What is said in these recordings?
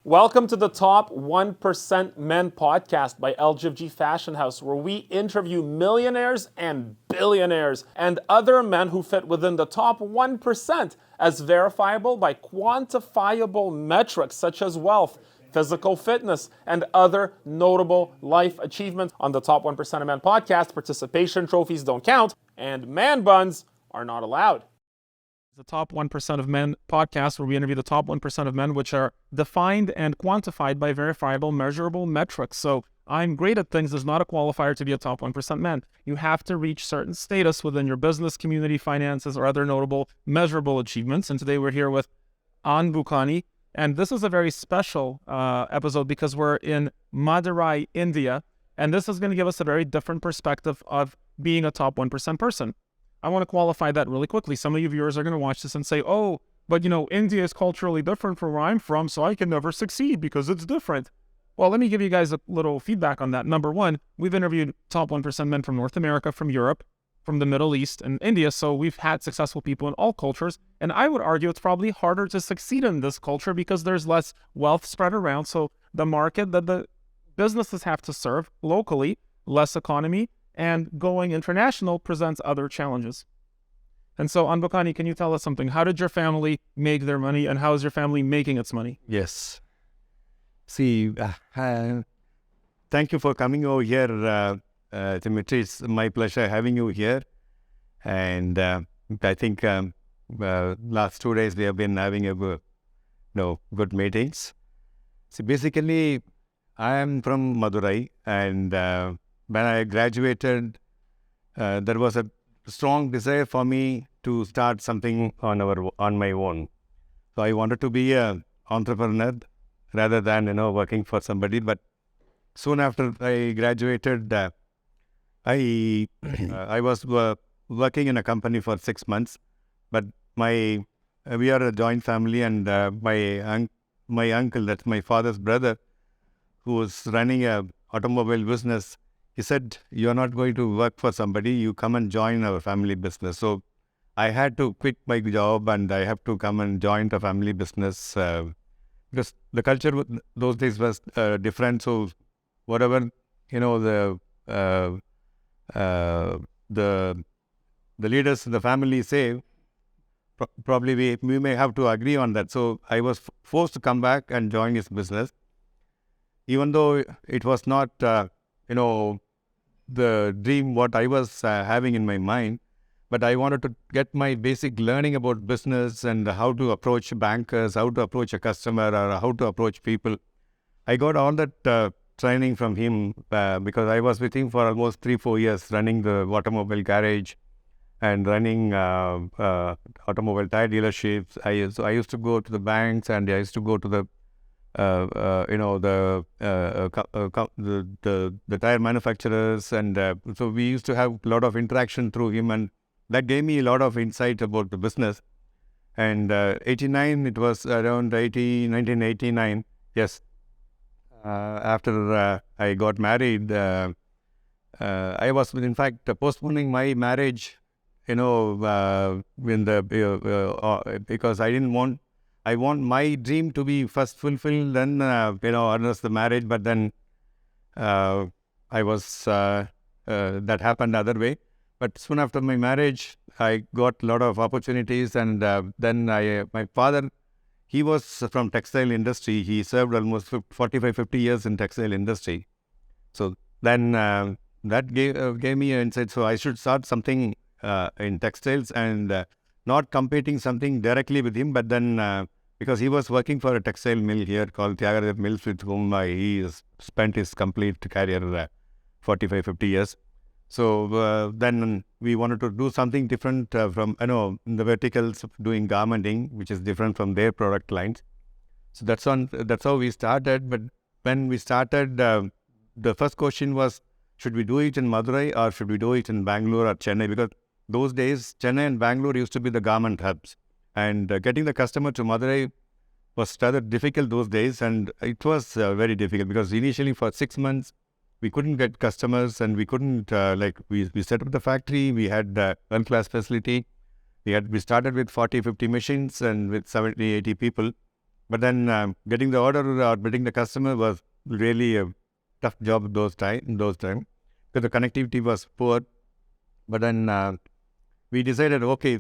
Welcome to the Top 1% Men podcast by LGFG Fashion House, where we interview millionaires and billionaires and other men who fit within the top 1% as verifiable by quantifiable metrics such as wealth, physical fitness, and other notable life achievements. On the Top 1% of Men podcast, participation trophies don't count and man buns are not allowed. The Top 1% of Men podcast, where we interview the top 1% of men, which are defined and quantified by verifiable, measurable metrics. So I'm great at things is not a qualifier to be a top 1% man. You have to reach certain status within your business, community, finances, or other notable measurable achievements. And today we're here with Anbukani. And this is a very special episode because we're in Madurai, India. And this is going to give us a very different perspective of being a top 1% person. I want to qualify that really quickly. Some of you viewers are going to watch this and say, oh, but India is culturally different from where I'm from, so I can never succeed because it's different. Well, let me give you guys a little feedback on that. Number one, we've interviewed top 1% men from North America, from Europe, from the Middle East, and India, so we've had successful people in all cultures, and I would argue it's probably harder to succeed in this culture because there's less wealth spread around, so the market that the businesses have to serve locally, less economy, and going international presents other challenges. And so, Anbukani, can you tell us something? How did your family make their money, and how is your family making its money? Yes. See, thank you for coming over here, Dimitry. It's my pleasure having you here. And I think last 2 days we have been having a good meetings. See, basically, I am from Madurai, and when I graduated, there was a strong desire for me to start something on my own. So I wanted to be an entrepreneur rather than working for somebody. But soon after I graduated, I was working in a company for 6 months. But we are a joint family, and my uncle, that's my father's brother, who was running a automobile business. He said, you're not going to work for somebody, you come and join our family business. So I had to quit my job and I have to come and join the family business because the culture those days was different. So whatever, the leaders in the family say, probably we may have to agree on that. So I was forced to come back and join his business, even though it was not, the dream what I was having in my mind, but I wanted to get my basic learning about business and how to approach bankers, how to approach a customer, or how to approach people. I got all that training from him because I was with him for almost 3-4 years, running the automobile garage and running automobile tire dealerships. I used to go to the banks, and I used to go to the the tire manufacturers, and so we used to have a lot of interaction through him, and that gave me a lot of insight about the business. And 89, it was around 1989, yes. After I got married, I was in fact postponing my marriage, because I want my dream to be first fulfilled, then, unless the marriage, but then that happened the other way. But soon after my marriage, I got a lot of opportunities, and then my father, he was from textile industry. He served almost 45-50 years in textile industry. So then that gave me an insight. So I should start something in textiles, and not competing something directly with him, but then because he was working for a textile mill here called Tyagaraja Mills, with whom he spent his complete career, 45-50 years. So then we wanted to do something different from the verticals of doing garmenting, which is different from their product lines. So that's how we started. But when we started, the first question was, should we do it in Madurai or should we do it in Bangalore or Chennai? Because those days, Chennai and Bangalore used to be the garment hubs. And getting the customer to Madurai was rather difficult those days. And it was very difficult because initially for 6 months, we couldn't get customers, and we couldn't, we set up the factory, we had world-class facility. We started with 40-50 machines and with 70-80 people. But then getting the order or getting the customer was really a tough job those time because the connectivity was poor. But then we decided, okay,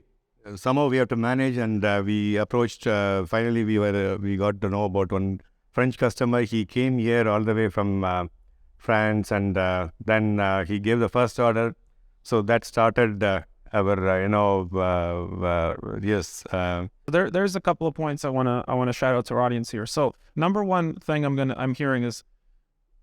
somehow we have to manage, and we approached. Finally, we got to know about one French customer. He came here all the way from France, and then he gave the first order. So that started our yes. There's a couple of points I wanna shout out to our audience here. So number one thing I'm hearing is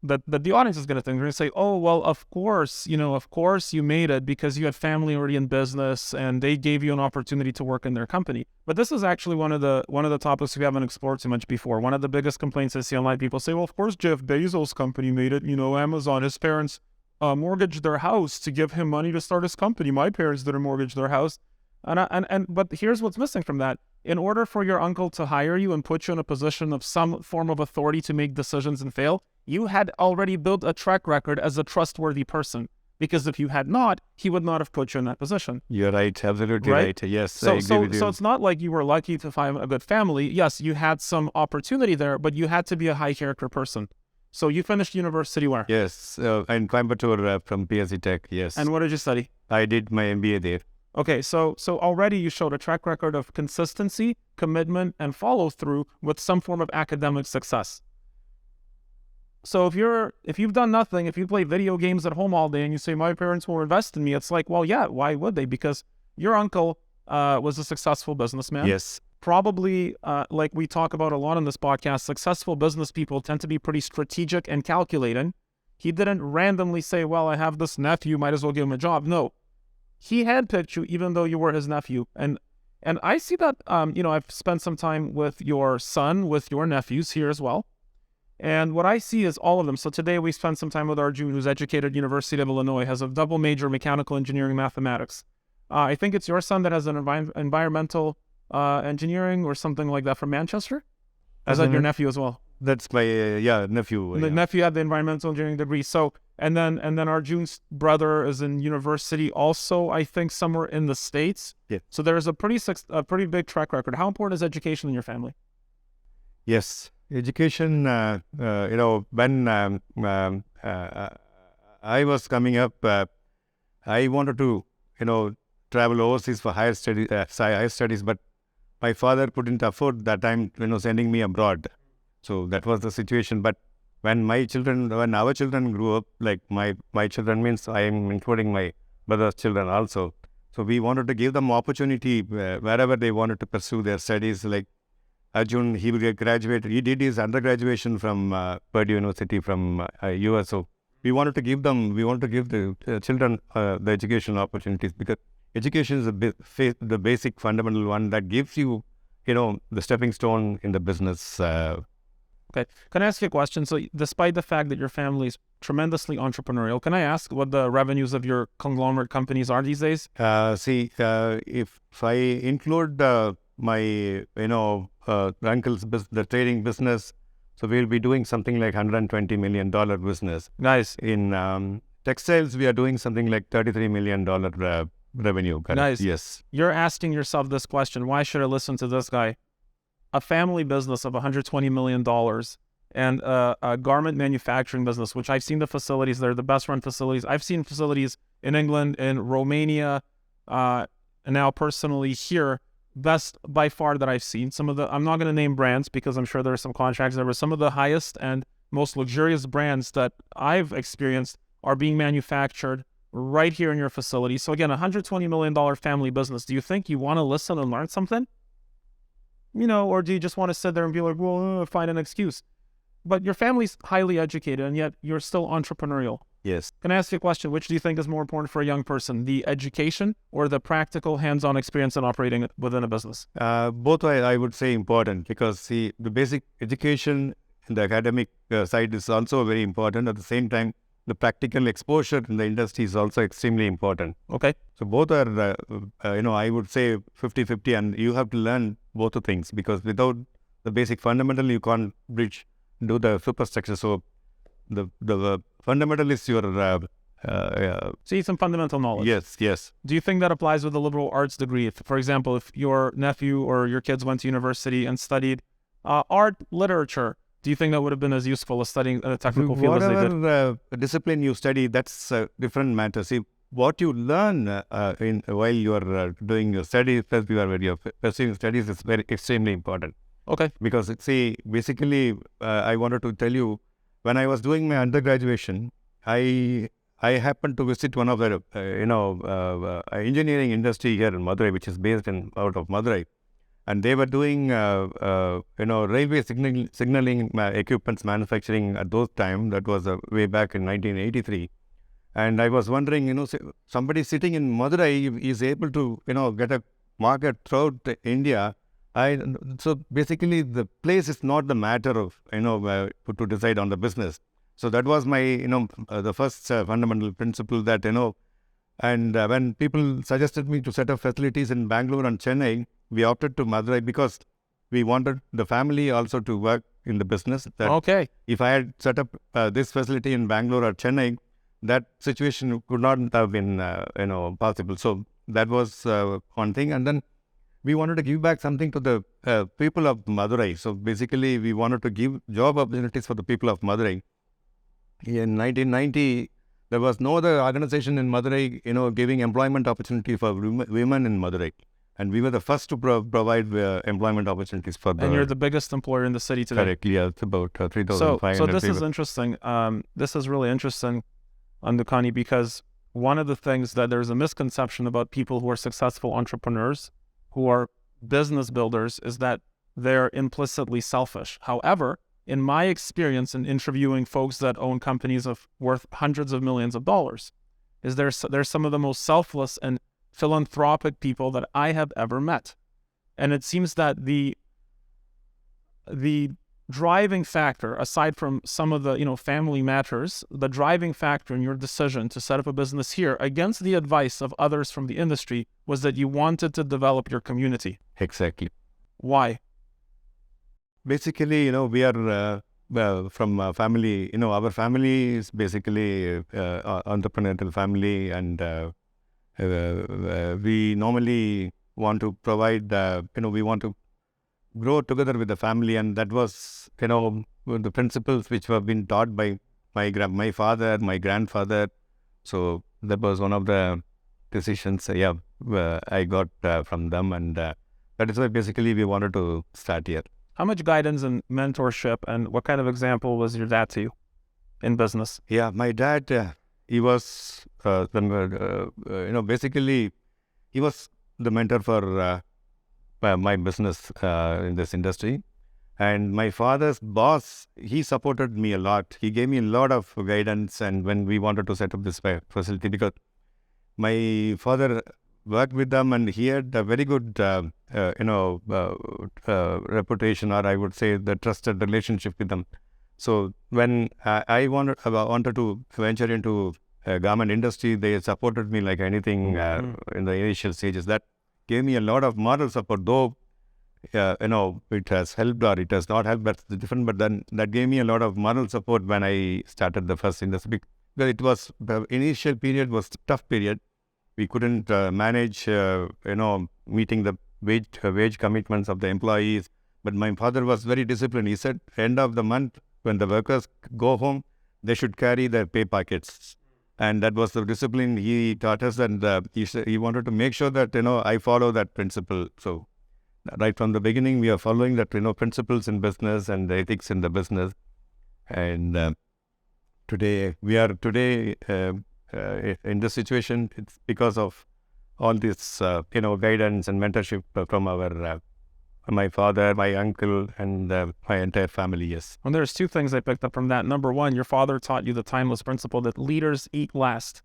that the audience is gonna think, they're gonna say, oh well, of course you made it because you had family already in business and they gave you an opportunity to work in their company. But this is actually one of the topics we haven't explored too much before. One of the biggest complaints I see online, people say, well, of course Jeff Bezos' company made it. Amazon, his parents mortgaged their house to give him money to start his company. My parents didn't mortgage their house. But here's what's missing from that. In order for your uncle to hire you and put you in a position of some form of authority to make decisions and fail, you had already built a track record as a trustworthy person. Because if you had not, he would not have put you in that position. You're right, absolutely right. Yes, I agree with you. So it's not like you were lucky to find a good family. Yes, you had some opportunity there, but you had to be a high character person. So you finished university where? Yes, in Coimbatore from PSC Tech, yes. And what did you study? I did my MBA there. Okay, so already you showed a track record of consistency, commitment, and follow-through with some form of academic success. So if you've done nothing, if you play video games at home all day and you say, my parents will invest in me, it's like, well, yeah, why would they? Because your uncle was a successful businessman. Yes. Probably, like we talk about a lot on this podcast, successful business people tend to be pretty strategic and calculating. He didn't randomly say, well, I have this nephew, might as well give him a job. No, he handpicked you even though you were his nephew. And I see that, I've spent some time with your son, with your nephews here as well. And what I see is all of them. So today we spent some time with Arjun, who's educated at University of Illinois, has a double major mechanical engineering mathematics. I think it's your son that has an environmental engineering or something like that from Manchester. Is that your nephew as well? That's my nephew. The nephew had the environmental engineering degree. So and then Arjun's brother is in university also, I think somewhere in the States. Yeah. So there's a pretty big track record. How important is education in your family? Yes, education. When I was coming up, I wanted to travel overseas for higher studies, but my father couldn't afford that time sending me abroad. So that was the situation. But when our children grew up, like my children means I am including my brother's children also. So we wanted to give them opportunity wherever they wanted to pursue their studies. Like Arjun, he will get graduated. He did his undergraduation from Purdue University from US. So we wanted to give the children the educational opportunities, because education is the basic fundamental one that gives you, the stepping stone in the business. Okay. Can I ask you a question? So despite the fact that your family is tremendously entrepreneurial, can I ask what the revenues of your conglomerate companies are these days? If I include my, uncle's the trading business, so we'll be doing something like $120 million business. Nice. In textiles, we are doing something like $33 million revenue. Nice. Yes. You're asking yourself this question: why should I listen to this guy? A family business of $120 million and a garment manufacturing business, which I've seen the facilities. They're the best run facilities. I've seen facilities in England, in Romania, and now personally here, best by far that I've seen. I'm not going to name brands because I'm sure there are some contracts there, but some of the highest and most luxurious brands that I've experienced are being manufactured right here in your facility. So again, $120 million family business. Do you think you want to listen and learn something? Or do you just want to sit there and be like, well, find an excuse? But your family's highly educated and yet you're still entrepreneurial. Yes. Can I ask you a question? Which do you think is more important for a young person, the education or the practical hands-on experience in operating within a business? Both I would say important, because the basic education in the academic side is also very important. At the same time, the practical exposure in the industry is also extremely important. Okay. So both are, I would say 50-50, and you have to learn both the things, because without the basic fundamental, you can't do the superstructure. So the fundamental is your... See, some fundamental knowledge. Yes. Do you think that applies with a liberal arts degree? For example, if your nephew or your kids went to university and studied art, literature. Do you think that would have been as useful as studying a technical field as they did? Whatever discipline you study, that's a different matter. See, what you learn while you are doing your studies, plus you're pursuing studies is very extremely important. Okay. Because see, basically, I wanted to tell you, when I was doing my undergraduation, I happened to visit one of the engineering industry here in Madurai, which is based out of Madurai, and they were doing railway signaling equipments manufacturing at those time. That was way back in 1983. And I was wondering, somebody sitting in Madurai is able to, get a market throughout India. So basically, the place is not the matter of, to decide on the business. So that was my, the first fundamental principle that, and when people suggested me to set up facilities in Bangalore and Chennai, we opted to Madurai because we wanted the family also to work in the business. Okay. If I had set up this facility in Bangalore or Chennai, that situation could not have been, possible. So that was one thing. And then we wanted to give back something to the people of Madurai. So basically, we wanted to give job opportunities for the people of Madurai. In 1990, there was no other organization in Madurai, giving employment opportunity for women in Madurai. And we were the first to provide employment opportunities for And you're the biggest employer in the city today. Correct, yeah, it's about 3,500 So this people. is interesting. This is really interesting, Anbukani, because one of the things that there's a misconception about people who are successful entrepreneurs, who are business builders, is that they're implicitly selfish. However, in my experience in interviewing folks that own companies worth hundreds of millions of dollars, they're some of the most selfless and philanthropic people that I have ever met. And it seems that the driving factor, aside from some of the family matters, the driving factor in your decision to set up a business here against the advice of others from the industry was that you wanted to develop your community. Exactly. Why? Basically, we are from a family, our family is basically entrepreneurial family, and we normally want to provide, we want to grow together with the family, and that was, the principles which were been taught by my father, my grandfather. So that was one of the decisions, I got from them, and that is why basically we wanted to start here. How much guidance and mentorship, and what kind of example was your dad to you in business? Yeah, my dad, he was, basically, he was the mentor for my business in this industry. And my father's boss, he supported me a lot. He gave me a lot of guidance, and when we wanted to set up this facility, because my father worked with them, and he had a very good, reputation, or I would say the trusted relationship with them. So when I wanted to venture into garment industry, they supported me like anything in the initial stages. That gave me a lot of moral support, though, it has helped or it has not helped, that's different. But then that gave me a lot of moral support when I started the first industry. Because it was, the initial period was a tough period. We couldn't manage, meeting the wage commitments of the employees. But my father was very disciplined. He said, end of the month, when the workers go home, they should carry their pay packets. And that was the discipline he taught us. And he wanted to make sure that, I follow that principle. So right from the beginning, we are following that, principles in business and the ethics in the business. And we are in this situation. It's because of all this, guidance and mentorship from my father, my uncle, and my entire family, yes. Well, there's two things I picked up from that. Number one, your father taught you the timeless principle that leaders eat last.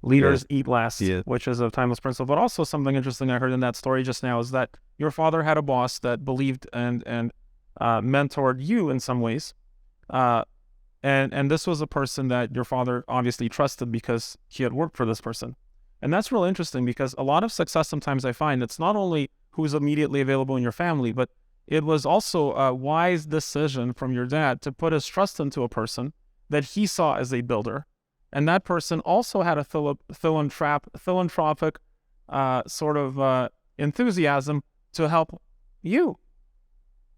Leaders eat last, which is a timeless principle. But also something interesting I heard in that story just now is that your father had a boss that believed and mentored you in some ways. And this was a person that your father obviously trusted because he had worked for this person. And that's real interesting, because a lot of success sometimes I find it's not only who's immediately available in your family, but it was also a wise decision from your dad to put his trust into a person that he saw as a builder. And that person also had a philanthropic sort of enthusiasm to help you.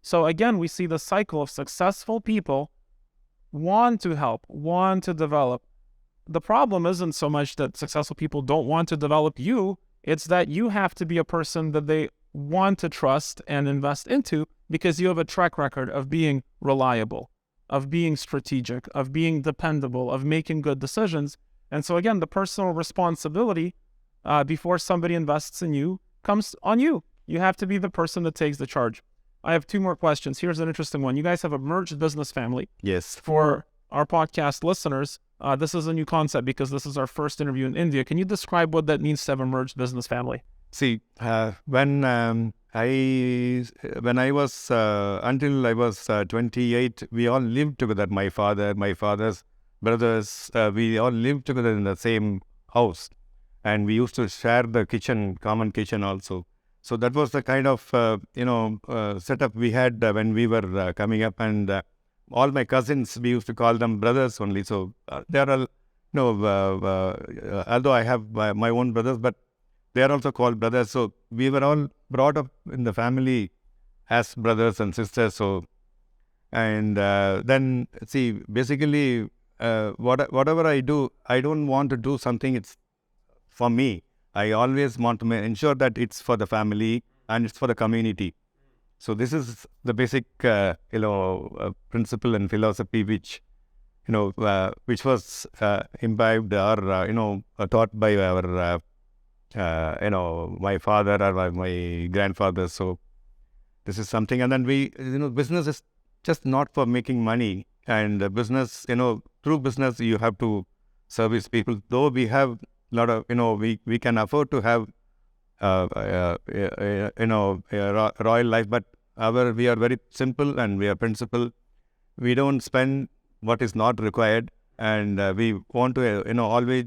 So again, we see the cycle of successful people want to help, want to develop. The problem isn't so much that successful people don't want to develop you, it's that you have to be a person that they want to trust and invest into because you have a track record of being reliable, of being strategic, of being dependable, of making good decisions. And so again, the personal responsibility before somebody invests in you comes on you. You have to be the person that takes the charge. I have two more questions. Here's an interesting one. You guys have a merged business family. Yes. For our podcast listeners, this is a new concept because this is our first interview in India. Can you describe what that means to have a merged business family? See, when I was until I was 28, we all lived together. My father, my father's brothers, we all lived together in the same house, and we used to share the kitchen, common kitchen also. So that was the kind of setup we had when we were coming up, and all my cousins, we used to call them brothers only. So they are all, although I have my own brothers, but they are also called brothers. So we were all brought up in the family as brothers and sisters. So, and then see, basically, whatever I do, I don't want to do something it's for me. I always want to ensure that it's for the family and it's for the community. So this is the basic, principle and philosophy which was imbibed or taught by our my father or my grandfather. So this is something. And then business is just not for making money. And business, through business, you have to service people. Though we have a lot of, we can afford to have, a royal life, but we are very simple and we are principled. We don't spend what is not required. And we want to, always,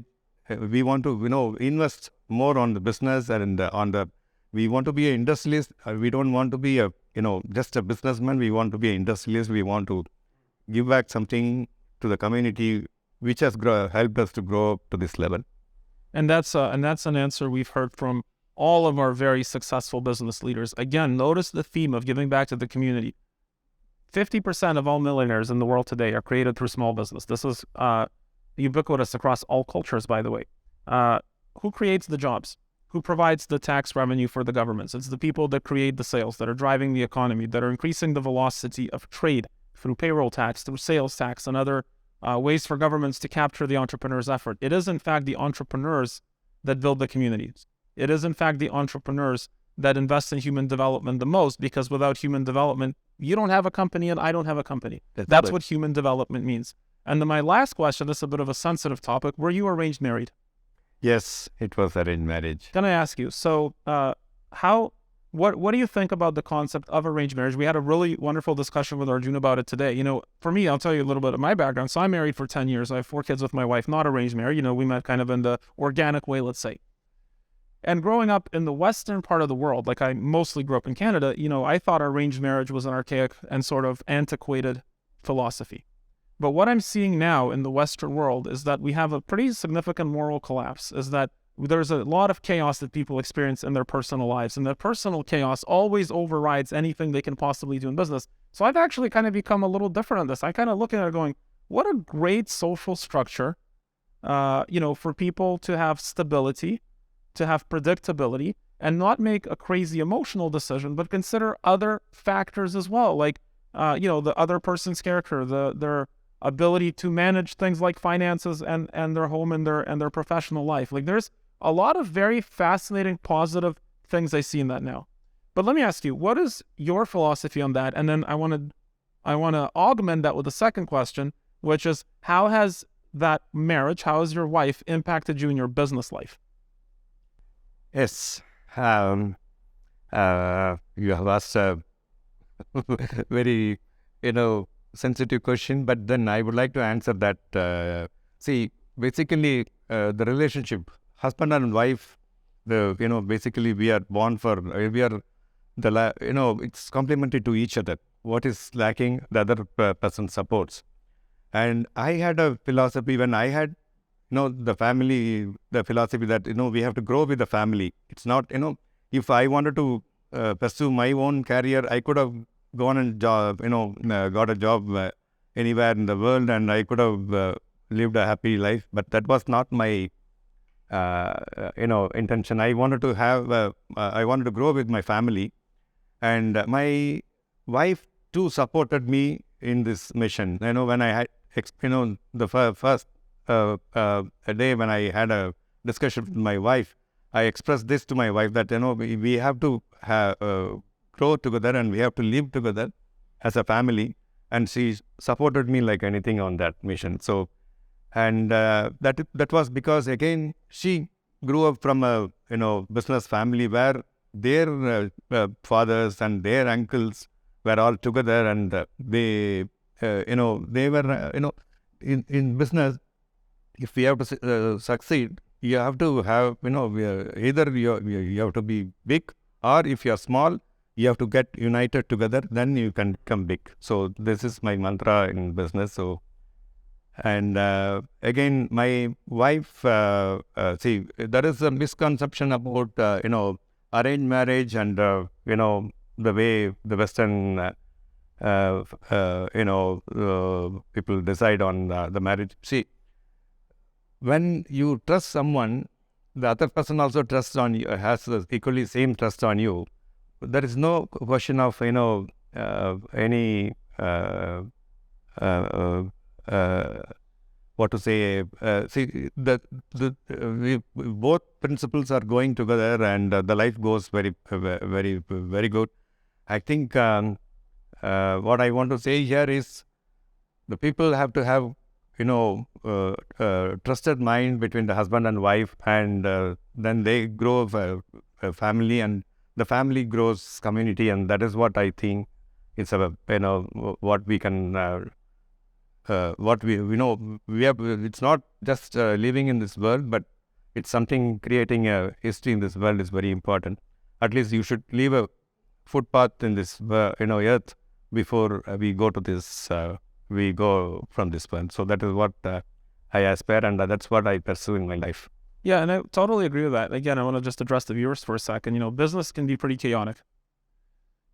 we want to, invest more on the business and we want to be an industrialist. We don't want to be just a businessman. We want to be an industrialist. We want to give back something to the community, which has helped us to grow up to this level. And that's an answer we've heard from all of our very successful business leaders. Again, notice the theme of giving back to the community. 50% of all millionaires in the world today are created through small business. This is ubiquitous across all cultures, by the way. Who creates the jobs? Who provides the tax revenue for the governments? It's the people that create the sales, that are driving the economy, that are increasing the velocity of trade through payroll tax, through sales tax, and other ways for governments to capture the entrepreneur's effort. It is, in fact, the entrepreneurs that build the communities. It is, in fact, the entrepreneurs that invest in human development the most, because without human development, you don't have a company and I don't have a company. That's what human development means. And then my last question, this is a bit of a sensitive topic. Were you arranged married? Yes, it was arranged marriage. Can I ask you, so what do you think about the concept of arranged marriage? We had a really wonderful discussion with Arjun about it today. For me, I'll tell you a little bit of my background. So I'm married for 10 years. I have 4 kids with my wife, not arranged marriage. We met kind of in the organic way, let's say. And growing up in the Western part of the world, like I mostly grew up in Canada, I thought arranged marriage was an archaic and sort of antiquated philosophy. But what I'm seeing now in the Western world is that we have a pretty significant moral collapse, is that there's a lot of chaos that people experience in their personal lives, and that personal chaos always overrides anything they can possibly do in business. So I've actually kind of become a little different on this. I kind of look at it going, what a great social structure, for people to have stability, to have predictability, and not make a crazy emotional decision, but consider other factors as well, like, the other person's character, their ability to manage things like finances and their home and their professional life. Like, there's a lot of very fascinating, positive things I see in that now. But let me ask you, what is your philosophy on that? And then I want to augment that with a second question, which is, how has that marriage, how has your wife impacted you in your business life? Yes. You have asked a very, sensitive question, but then I would like to answer that. Basically, the relationship, husband and wife, basically we are born for, it's complementary to each other. What is lacking, the other person supports. And I had a philosophy when I had, the family, the philosophy that, we have to grow with the family. It's not, if I wanted to pursue my own career, I could have gone and got a job anywhere in the world, and I could have lived a happy life. But that was not my intention. I wanted to I wanted to grow with my family, and my wife too supported me in this mission. When I had the first day when I had a discussion with my wife, I expressed this to my wife that we have to grow together and we have to live together as a family, and she supported me like anything on that mission. So, and that was because again she grew up from a business family where their fathers and their uncles were all together, and they were in business. If we have to succeed, you have to have either you have to be big, or if you are small, you have to get united together, then you can become big. So this is my mantra in business. So, and again, my wife, see, there is a misconception about arranged marriage and the way the Western people decide on the marriage. See, when you trust someone, the other person also trusts on you, has the equally same trust on you. There is no question of any what to say. See, both principles are going together, and the life goes very, very, very good. I think what I want to say here is the people have to have trusted mind between the husband and wife, and then they grow a family, and the family grows community, and that is what I think it's what we can what we have. It's not just living in this world, but it's something creating a history in this world is very important. At least you should leave a footpath in this earth before we go to this we go from this point. So that is what I aspire, and that's what I pursue in my life. Yeah, and I totally agree with that. Again, I want to just address the viewers for a second. Business can be pretty chaotic.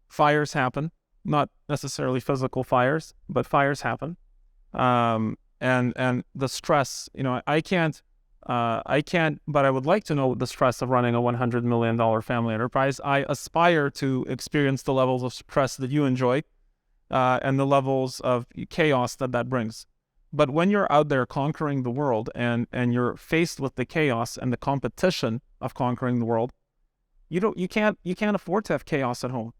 Fires happen, not necessarily physical fires, but fires happen. And the stress, I can't, but I would like to know the stress of running a $100 million family enterprise. I aspire to experience the levels of stress that you enjoy, and the levels of chaos that brings. But when you're out there conquering the world, and you're faced with the chaos and the competition of conquering the world, you can't afford to have chaos at home.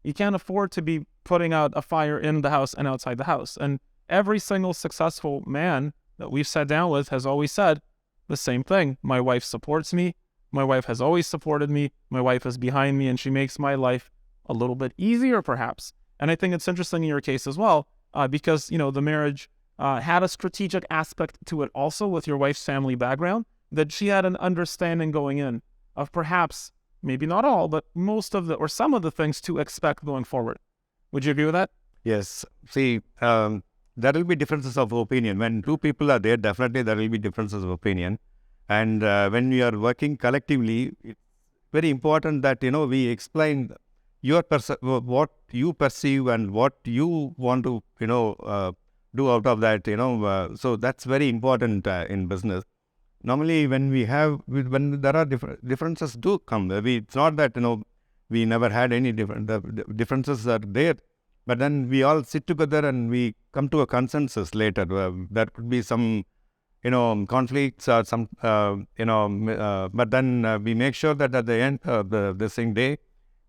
You can't afford to be putting out a fire in the house and outside the house. And every single successful man that we've sat down with has always said the same thing. My wife supports me. My wife has always supported me. My wife is behind me, and she makes my life a little bit easier, perhaps. And I think it's interesting in your case as well, because, the marriage had a strategic aspect to it also with your wife's family background, that she had an understanding going in of perhaps, maybe not all, but most of some of the things to expect going forward. Would you agree with that? Yes. See, there will be differences of opinion. When two people are there, definitely there will be differences of opinion. And when we are working collectively, it's very important that, we explain what you perceive and what you want to, do out of that, so that's very important in business. Normally, when there are differences do come. It's not that, we never had any the differences are there, but then we all sit together and we come to a consensus later. There could be some, conflicts or some, but then we make sure that at the end of the same day,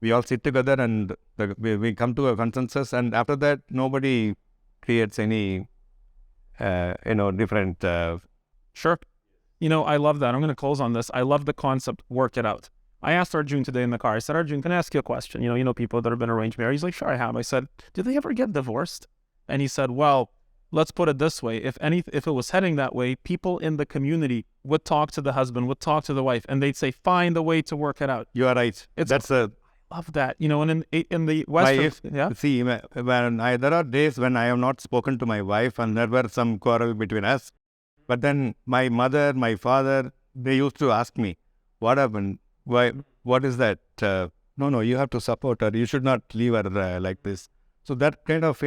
we all sit together and we come to a consensus, and after that, nobody creates any, different. Sure. I love that. I'm going to close on this. I love the concept, work it out. I asked Arjun today in the car, I said, Arjun, can I ask you a question? People that have been arranged marriage. He's like, sure, I have. I said, did they ever get divorced? And he said, well, let's put it this way. If it was heading that way, people in the community would talk to the husband, would talk to the wife, and they'd say, find a way to work it out. You are right. I love that. And in the Western... Yeah? See, there are days when I have not spoken to my wife and there were some quarrel between us. But then my mother, my father, they used to ask me, what happened? Why? What is that? No, you have to support her. You should not leave her like this. So that kind of,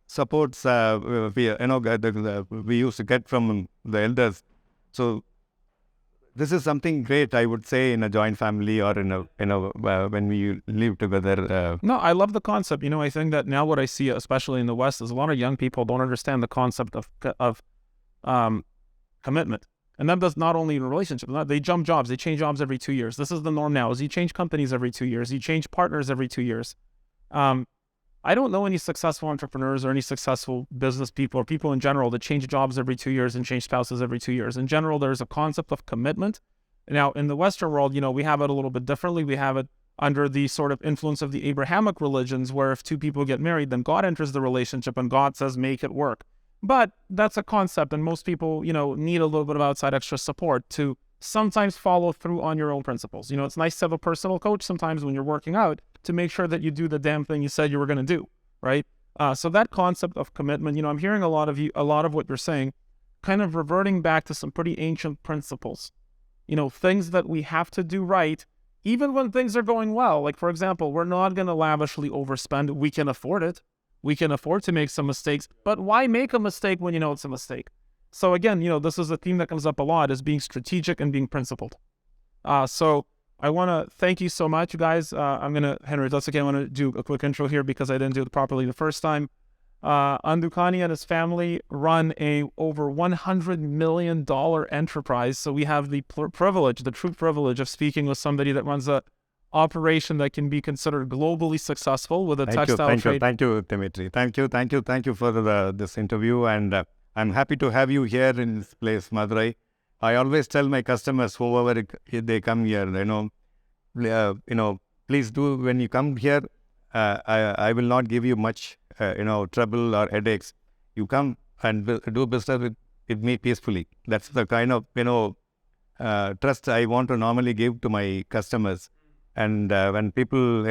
supports, we used to get from the elders. So this is something great, I would say, in a joint family or when we live together. No, I love the concept. I think that now what I see, especially in the West, is a lot of young people don't understand the concept of commitment. And that does not only in relationships. They jump jobs. They change jobs every 2 years. This is the norm now. Is you change companies every 2 years. You change partners every 2 years. I don't know any successful entrepreneurs or any successful business people or people in general that change jobs every 2 years and change spouses every 2 years. In general, there's a concept of commitment. Now, in the Western world, we have it a little bit differently. We have it under the sort of influence of the Abrahamic religions, where if two people get married, then God enters the relationship and God says, make it work. But that's a concept, and most people, need a little bit of outside extra support to sometimes follow through on your own principles. It's nice to have a personal coach sometimes when you're working out to make sure that you do the damn thing you said you were going to do, right? So that concept of commitment, I'm hearing a lot of what you're saying, kind of reverting back to some pretty ancient principles. Things that we have to do right, even when things are going well. Like, for example, we're not going to lavishly overspend. We can afford it. We can afford to make some mistakes, but why make a mistake when you know it's a mistake? So again, this is a theme that comes up a lot, is being strategic and being principled. So I want to thank you so much, you guys. Henry, that's okay. I want to do a quick intro here because I didn't do it properly the first time. Anbukani and his family run a over $100 million enterprise. So we have the true privilege of speaking with somebody that runs a operation that can be considered globally successful with a textile trade. Thank you, Dimitry. Thank you for this interview, and I'm happy to have you here in this place, Madurai. I always tell my customers, whoever they come here, please do, when you come here, I will not give you much, trouble or headaches. You come and do business with me peacefully. That's the kind of, trust I want to normally give to my customers. And when people,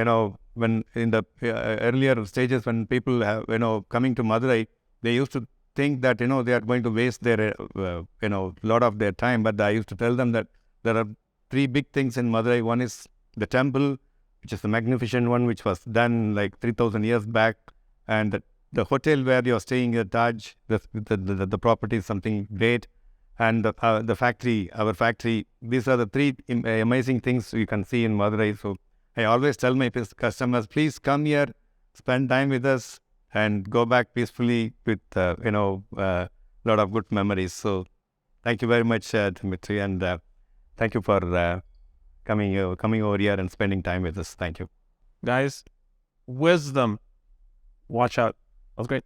when in the earlier stages, when people have, coming to Madurai, they used to think that, they are going to waste their, lot of their time. But I used to tell them that there are three big things in Madurai. One is the temple, which is the magnificent one, which was done like 3,000 years back. And the hotel where you're staying at Taj, the property is something great. And the factory, our factory, these are the three amazing things you can see in Madurai. So I always tell my customers, please come here, spend time with us, and go back peacefully with, a lot of good memories. So thank you very much, Dimitry, and thank you for coming over here and spending time with us. Thank you. Guys, wisdom. Watch out. That was great.